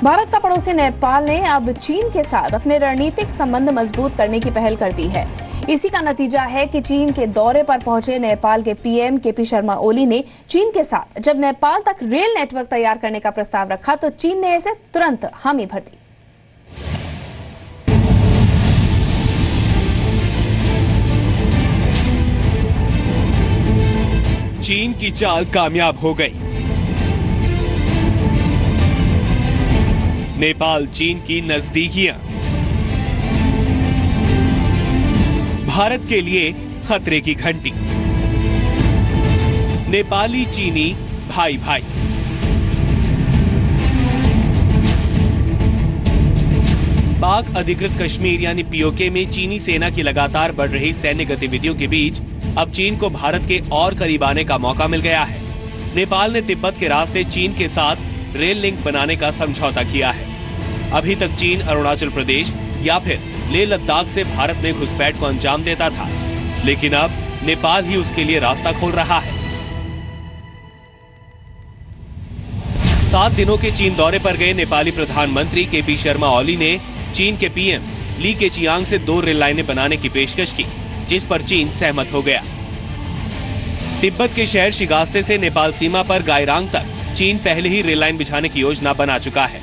भारत का पड़ोसी नेपाल ने अब चीन के साथ अपने रणनीतिक संबंध मजबूत करने की पहल कर दी है। इसी का नतीजा है कि चीन के दौरे पर पहुंचे नेपाल के पीएम केपी शर्मा ओली ने चीन के साथ जब नेपाल तक रेल नेटवर्क तैयार करने का प्रस्ताव रखा तो चीन ने इसे तुरंत हामी भर दी। चीन की चाल कामयाब हो गई। नेपाल चीन की नजदीकियां भारत के लिए खतरे की घंटी। नेपाली चीनी भाई भाई। पाक अधिकृत कश्मीर यानी पीओके में चीनी सेना की लगातार बढ़ रही सैन्य गतिविधियों के बीच अब चीन को भारत के और करीब आने का मौका मिल गया है। नेपाल ने तिब्बत के रास्ते चीन के साथ रेल लिंक बनाने का समझौता किया है। अभी तक चीन अरुणाचल प्रदेश या फिर लेह लद्दाख से भारत में घुसपैठ को अंजाम देता था, लेकिन अब नेपाल ही उसके लिए रास्ता खोल रहा है। 7 दिनों के चीन दौरे पर गए नेपाली प्रधानमंत्री केपी शर्मा ओली ने चीन के पीएम ली केचियांग से 2 रेल लाइनें बनाने की पेशकश की, जिस पर चीन सहमत हो गया। तिब्बत के शहर शिगास्ते से नेपाल सीमा पर गाइरांग तक चीन पहले ही रेल लाइन बिछाने की योजना बना चुका है।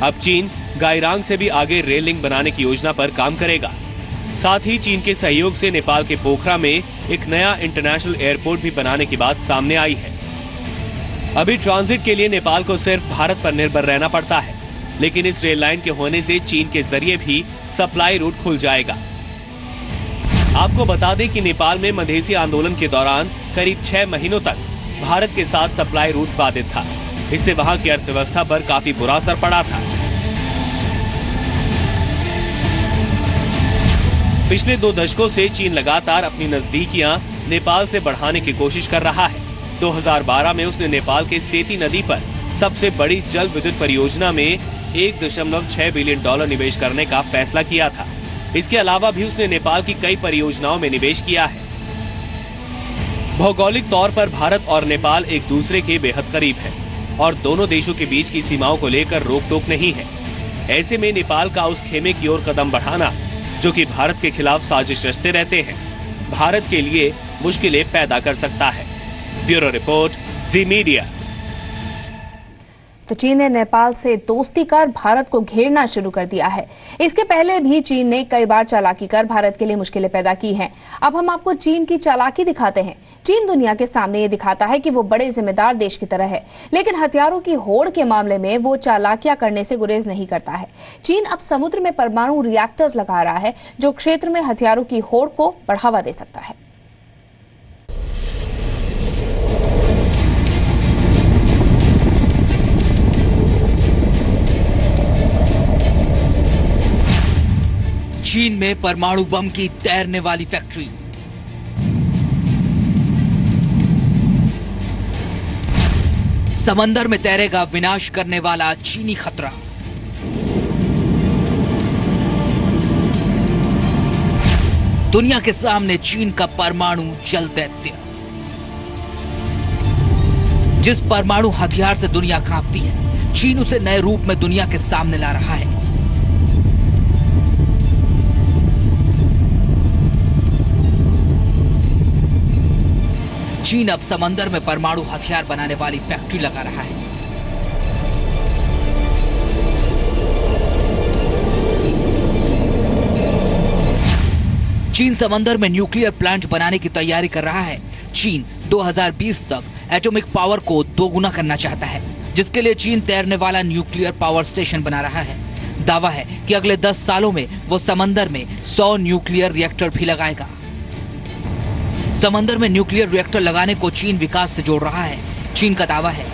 अब चीन गाइरांग से भी आगे रेल लिंक बनाने की योजना पर काम करेगा। साथ ही चीन के सहयोग से नेपाल के पोखरा में एक नया इंटरनेशनल एयरपोर्ट भी बनाने की बात सामने आई है। अभी ट्रांजिट के लिए नेपाल को सिर्फ भारत पर निर्भर रहना पड़ता है, लेकिन इस रेल लाइन के होने से चीन के जरिए भी सप्लाई रूट खुल जाएगा। आपको बता दें कि नेपाल में मधेसी आंदोलन के दौरान करीब 6 महीनों तक भारत के साथ सप्लाई रूट बाधित था। इससे वहां की अर्थव्यवस्था पर काफी बुरा असर पड़ा था। पिछले 2 दशकों से चीन लगातार अपनी नजदीकियां नेपाल से बढ़ाने की कोशिश कर रहा है। 2012 में उसने नेपाल के सेती नदी पर सबसे बड़ी जल विद्युत परियोजना में $1.6 बिलियन निवेश करने का फैसला किया था। इसके अलावा भी उसने नेपाल की कई परियोजनाओं में निवेश किया है। भौगोलिक तौर पर भारत और नेपाल एक दूसरे के बेहद करीब हैं और दोनों देशों के बीच की सीमाओं को लेकर रोक टोक नहीं है। ऐसे में नेपाल का उस खेमे की ओर कदम बढ़ाना, जो कि भारत के खिलाफ साजिश रचते रहते हैं, भारत के लिए मुश्किलें पैदा कर सकता है। ब्यूरो रिपोर्ट, जी मीडिया। तो चीन ने नेपाल से दोस्ती कर भारत को घेरना शुरू कर दिया है। इसके पहले भी चीन ने कई बार चालाकी कर भारत के लिए मुश्किलें पैदा की हैं। अब हम आपको चीन की चालाकी दिखाते हैं। चीन दुनिया के सामने ये दिखाता है कि वो बड़े जिम्मेदार देश की तरह है, लेकिन हथियारों की होड़ के मामले में वो चालाकियां करने से गुरेज नहीं करता है। चीन अब समुद्र में परमाणु रिएक्टर्स लगा रहा है, जो क्षेत्र में हथियारों की होड़ को बढ़ावा दे सकता है। चीन में परमाणु बम की तैरने वाली फैक्ट्री। समंदर में तैरेगा विनाश करने वाला चीनी खतरा। दुनिया के सामने चीन का परमाणु जल दैत्य। जिस परमाणु हथियार से दुनिया कांपती है, चीन उसे नए रूप में दुनिया के सामने ला रहा है। चीन अब समंदर में परमाणु हथियार बनाने वाली फैक्ट्री लगा रहा है। चीन समंदर में न्यूक्लियर प्लांट बनाने की तैयारी कर रहा है। चीन 2020 तक एटॉमिक पावर को 2 गुना करना चाहता है, जिसके लिए चीन तैरने वाला न्यूक्लियर पावर स्टेशन बना रहा है। दावा है कि अगले 10 सालों में वो समंदर में 100 न्यूक्लियर रिएक्टर भी लगाएगा। समंदर में न्यूक्लियर रिएक्टर लगाने को चीन विकास से जोड़ रहा है। चीन का दावा है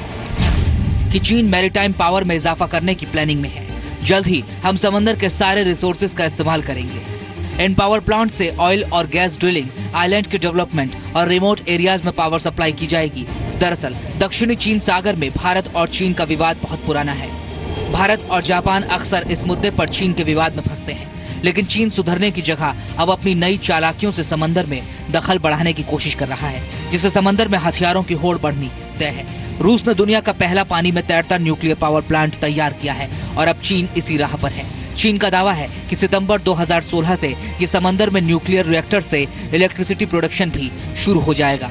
कि चीन मैरीटाइम पावर में इजाफा करने की प्लानिंग में है। जल्द ही हम समंदर के सारे रिसोर्सेज का इस्तेमाल करेंगे। इन पावर प्लांट से ऑयल और गैस ड्रिलिंग, आइलैंड के डेवलपमेंट और रिमोट एरियाज में पावर सप्लाई की जाएगी। दरअसल दक्षिणी चीन सागर में भारत और चीन का विवाद बहुत पुराना है। भारत और जापान अक्सर इस मुद्दे पर चीन के विवाद में फंसते हैं, लेकिन चीन सुधरने की जगह अब अपनी नई चालाकियों से समंदर में दखल बढ़ाने की कोशिश कर रहा है, जिससे समंदर में हथियारों की होड़ बढ़नी तय है। रूस ने दुनिया का पहला पानी में तैरता न्यूक्लियर पावर प्लांट तैयार किया है और अब चीन इसी राह पर है। चीन का दावा है कि सितंबर 2016 से ये समंदर में न्यूक्लियर रिएक्टर से इलेक्ट्रिसिटी प्रोडक्शन भी शुरू हो जाएगा।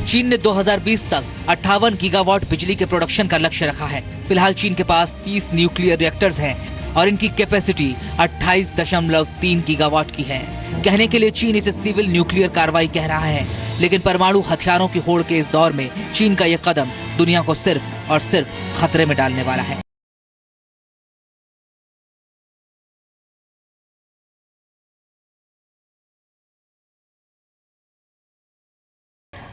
चीन ने 2020 तक 58 गीगावाट बिजली के प्रोडक्शन का लक्ष्य रखा है। फिलहाल चीन के पास 30 न्यूक्लियर रिएक्टर्स हैं और इनकी कैपेसिटी 28.3 गीगावाट की है। कहने के लिए चीन इसे सिविल न्यूक्लियर कार्रवाई कह रहा है, लेकिन परमाणु हथियारों की होड़ के इस दौर में चीन का यह कदम दुनिया को सिर्फ और सिर्फ खतरे में डालने वाला है।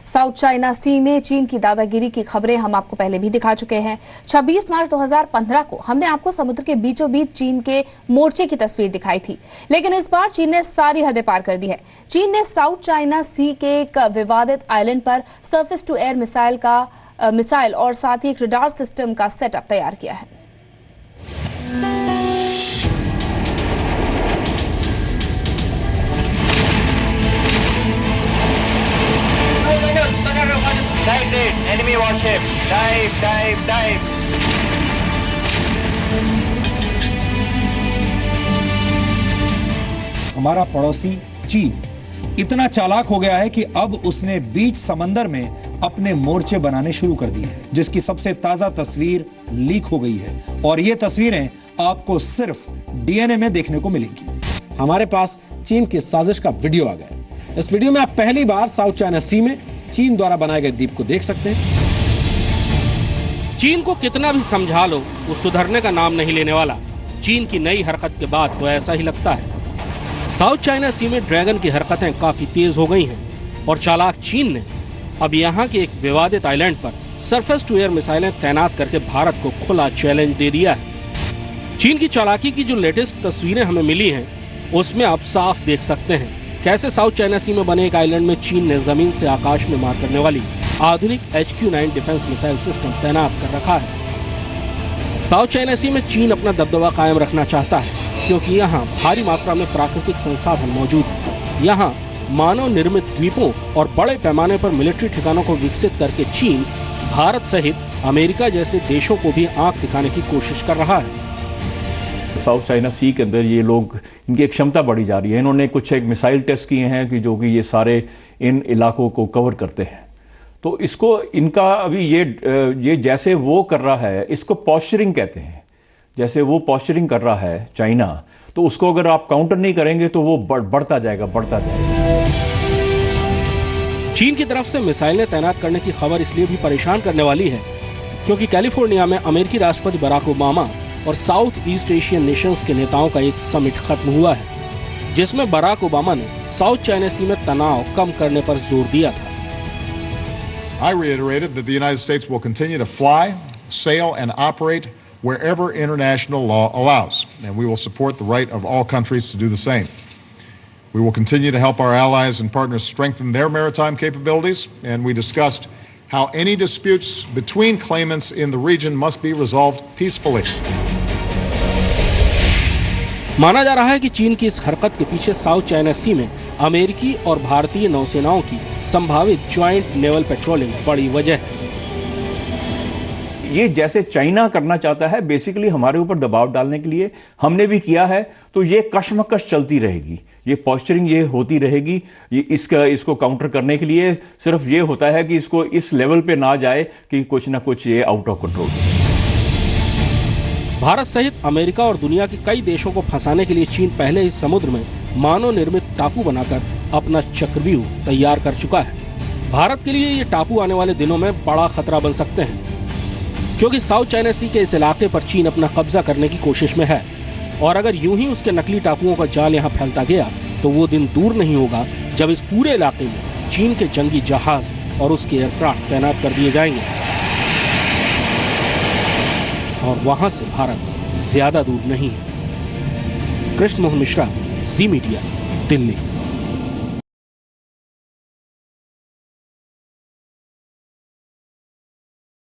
साउथ चाइना सी में चीन की दादागिरी की खबरें हम आपको पहले भी दिखा चुके हैं। 26 मार्च 2015 को हमने आपको समुद्र के बीचों बीच चीन के मोर्चे की तस्वीर दिखाई थी, लेकिन इस बार चीन ने सारी हदें पार कर दी है। चीन ने साउथ चाइना सी के एक विवादित आइलैंड पर सरफेस टू एयर मिसाइल और साथ ही एक रडार सिस्टम का सेटअप तैयार किया है। Enemy warship. Dive. हमारा पड़ोसी चीन इतना चालाक हो गया है कि अब उसने बीच समंदर में अपने मोर्चे बनाने शुरू कर दिए हैं, जिसकी सबसे ताजा तस्वीर लीक हो गई है और ये तस्वीरें आपको सिर्फ डीएनए में देखने को मिलेंगी। हमारे पास चीन की साजिश का वीडियो आ गया। इस वीडियो में आप पहली बार साउथ चाइना सी में चीन द्वारा बनाए गए द्वीप को देख सकते हैं। चीन को कितना भी समझा लो, वो सुधरने का नाम नहीं लेने वाला। चीन की नई हरकत के बाद तो ऐसा ही लगता है। साउथ चाइना सी में ड्रैगन की हरकतें काफी तेज हो गई हैं और चालाक चीन ने अब यहाँ के एक विवादित आइलैंड पर सरफेस टू एयर मिसाइलें तैनात करके भारत को खुला चैलेंज दे दिया है। चीन की चालाकी की जो लेटेस्ट तस्वीरें हमें मिली हैं, उसमें आप साफ देख सकते हैं कैसे साउथ चाइना सी में बने एक आइलैंड में चीन ने जमीन से आकाश में मार करने वाली आधुनिक HQ-9 डिफेंस मिसाइल सिस्टम तैनात कर रखा है। साउथ चाइना सी में चीन अपना दबदबा कायम रखना चाहता है, क्योंकि यहाँ भारी मात्रा में प्राकृतिक संसाधन मौजूद है। यहाँ मानव निर्मित द्वीपों और बड़े पैमाने पर मिलिट्री ठिकानों को विकसित करके चीन भारत सहित अमेरिका जैसे देशों को भी आंख दिखाने की कोशिश कर रहा है। साउथ चाइना सी के अंदर ये लोग, इनकी एक क्षमता बढ़ी जा रही है। इन्होंने कुछ एक मिसाइल टेस्ट किए हैं कि जो कि ये सारे इन इलाकों को कवर करते हैं। तो इसको इनका अभी ये जैसे वो कर रहा है, इसको पॉस्चरिंग कहते हैं। जैसे वो पॉस्चरिंग कर रहा है चाइना, तो उसको अगर आप काउंटर नहीं करेंगे तो वो बढ़ता जाएगा। चीन की तरफ से मिसाइलें तैनात करने की खबर इसलिए भी परेशान करने वाली है क्योंकि कैलिफोर्निया में अमेरिकी राष्ट्रपति बराक ओबामा और साउथ ईस्ट एशियन नेशंस के नेताओं का एक समिट खत्म हुआ है, जिसमें बराक ओबामा ने साउथ चाइना सी में तनाव कम करने पर जोर दिया था। I reiterated that the United States will continue to fly, sail, and operate wherever international law allows, and we will support the right of all countries to do the same. We will continue to help our allies and partners strengthen their maritime capabilities, and we discussed how any disputes between claimants in the region must be resolved peacefully. माना जा रहा है कि चीन की इस हरकत के पीछे साउथ चाइना सी में अमेरिकी और भारतीय नौसेनाओं की संभावित ज्वाइंट नेवल पेट्रोलिंग बड़ी वजह है। ये जैसे चाइना करना चाहता है बेसिकली हमारे ऊपर दबाव डालने के लिए, हमने भी किया है, तो ये कशमकश चलती रहेगी, ये पॉस्चरिंग ये होती रहेगी। ये इसको काउंटर करने के लिए सिर्फ ये होता है कि इसको इस लेवल पे ना जाए कि कुछ ना कुछ ये आउट ऑफ कंट्रोल। भारत सहित अमेरिका और दुनिया के कई देशों को फंसाने के लिए चीन पहले ही समुद्र में मानव निर्मित टापू बनाकर अपना चक्रव्यूह तैयार कर चुका है। भारत के लिए ये टापू आने वाले दिनों में बड़ा खतरा बन सकते हैं, क्योंकि साउथ चाइना सी के इस इलाके पर चीन अपना कब्जा करने की कोशिश में है और अगर यूं ही उसके नकली टापुओं का जाल यहाँ फैलता गया तो वो दिन दूर नहीं होगा जब इस पूरे इलाके में चीन के जंगी जहाज और उसके एयरक्राफ्ट तैनात कर दिए जाएंगे और वहां से भारत ज्यादा दूर नहीं है। कृष्ण मोहन मिश्रा, जी मीडिया, दिल्ली।